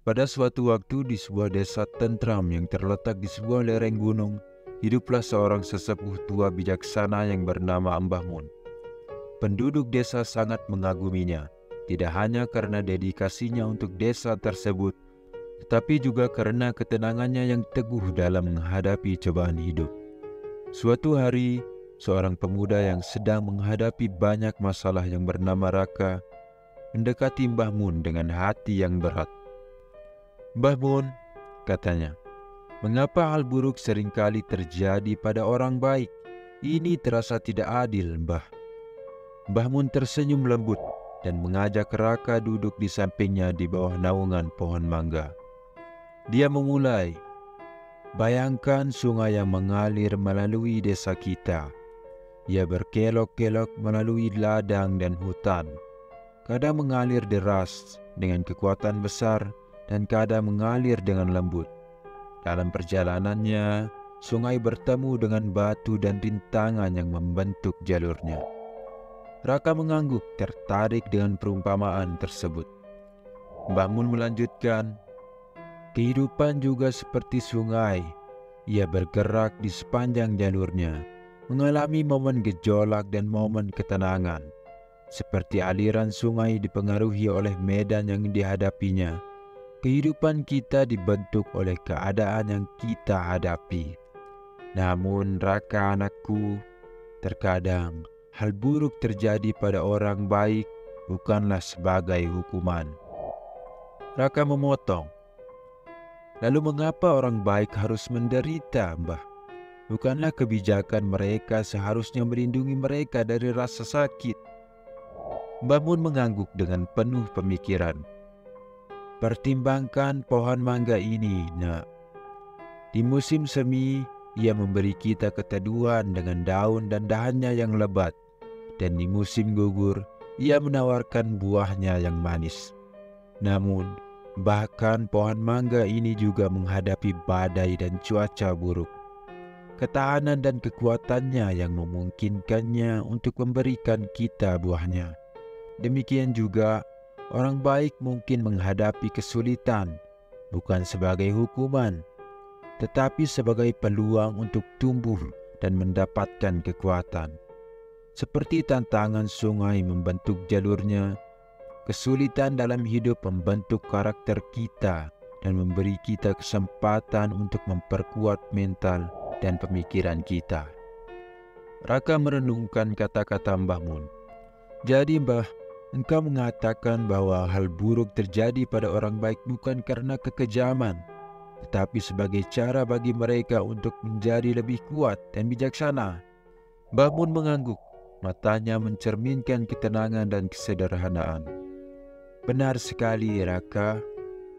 Pada suatu waktu di sebuah desa tentram yang terletak di sebuah lereng gunung, hiduplah seorang sesepuh tua bijaksana yang bernama Mbah Mun. Penduduk desa sangat mengaguminya, tidak hanya karena dedikasinya untuk desa tersebut, tetapi juga karena ketenangannya yang teguh dalam menghadapi cobaan hidup. Suatu hari, seorang pemuda yang sedang menghadapi banyak masalah yang bernama Raka mendekati Mbah Mun dengan hati yang berat. "Mbah Mun," katanya, "mengapa hal buruk seringkali terjadi pada orang baik? Ini terasa tidak adil, Mbah." Mbah Mun tersenyum lembut dan mengajak Raka duduk di sampingnya di bawah naungan pohon mangga. Dia memulai, "Bayangkan sungai yang mengalir melalui desa kita. Ia berkelok-kelok melalui ladang dan hutan. Kadang mengalir deras dengan kekuatan besar dan kadang mengalir dengan lembut. Dalam perjalanannya, sungai bertemu dengan batu dan rintangan yang membentuk jalurnya." Raka mengangguk tertarik dengan perumpamaan tersebut. Mbah Mun melanjutkan, "Kehidupan juga seperti sungai. Ia bergerak di sepanjang jalurnya, mengalami momen gejolak dan momen ketenangan. Seperti aliran sungai dipengaruhi oleh medan yang dihadapinya, kehidupan kita dibentuk oleh keadaan yang kita hadapi. Namun Raka anakku, terkadang hal buruk terjadi pada orang baik bukanlah sebagai hukuman." Raka memotong, "Lalu mengapa orang baik harus menderita, Mbah? Bukanlah kebijakan mereka seharusnya melindungi mereka dari rasa sakit?" Mbah Mun mengangguk dengan penuh pemikiran. "Pertimbangkan pohon mangga ini, Nak. Di musim semi, ia memberi kita keteduhan dengan daun dan dahannya yang lebat. Dan di musim gugur, ia menawarkan buahnya yang manis. Namun, bahkan pohon mangga ini juga menghadapi badai dan cuaca buruk. Ketahanan dan kekuatannya yang memungkinkannya untuk memberikan kita buahnya. Demikian juga, orang baik mungkin menghadapi kesulitan, bukan sebagai hukuman, tetapi sebagai peluang untuk tumbuh dan mendapatkan kekuatan. Seperti tantangan sungai membentuk jalurnya, kesulitan dalam hidup membentuk karakter kita dan memberi kita kesempatan untuk memperkuat mental dan pemikiran kita." Raka merenungkan kata-kata Mbah Mun. "Jadi Mbah, engkau mengatakan bahwa hal buruk terjadi pada orang baik bukan karena kekejaman, tetapi sebagai cara bagi mereka untuk menjadi lebih kuat dan bijaksana." Mbah Mun mengangguk, matanya mencerminkan ketenangan dan kesederhanaan. "Benar sekali, Raka.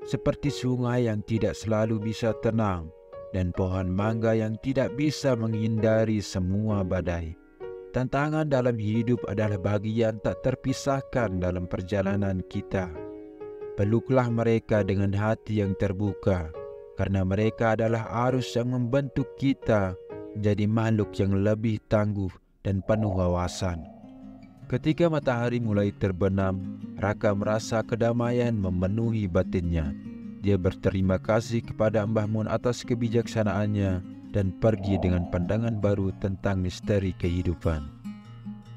Seperti sungai yang tidak selalu bisa tenang dan pohon mangga yang tidak bisa menghindari semua badai. Tantangan dalam hidup adalah bagian tak terpisahkan dalam perjalanan kita. Peluklah mereka dengan hati yang terbuka, karena mereka adalah arus yang membentuk kita menjadi makhluk yang lebih tangguh dan penuh wawasan." Ketika matahari mulai terbenam, Raka merasa kedamaian memenuhi batinnya. Dia berterima kasih kepada Mbah Mun atas kebijaksanaannya dan pergi dengan pandangan baru tentang misteri kehidupan.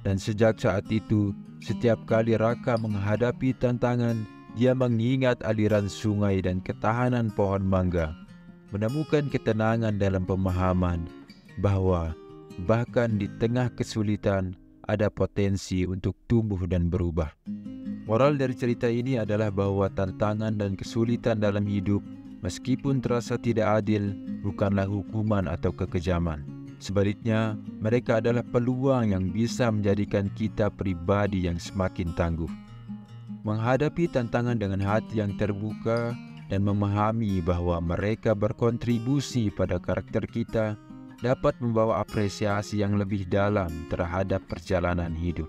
Dan sejak saat itu, setiap kali Raka menghadapi tantangan, dia mengingat aliran sungai dan ketahanan pohon mangga, menemukan ketenangan dalam pemahaman bahwa bahkan di tengah kesulitan ada potensi untuk tumbuh dan berubah. Moral dari cerita ini adalah bahwa tantangan dan kesulitan dalam hidup, meskipun terasa tidak adil, bukanlah hukuman atau kekejaman. Sebaliknya, mereka adalah peluang yang bisa menjadikan kita pribadi yang semakin tangguh. Menghadapi tantangan dengan hati yang terbuka dan memahami bahwa mereka berkontribusi pada karakter kita dapat membawa apresiasi yang lebih dalam terhadap perjalanan hidup.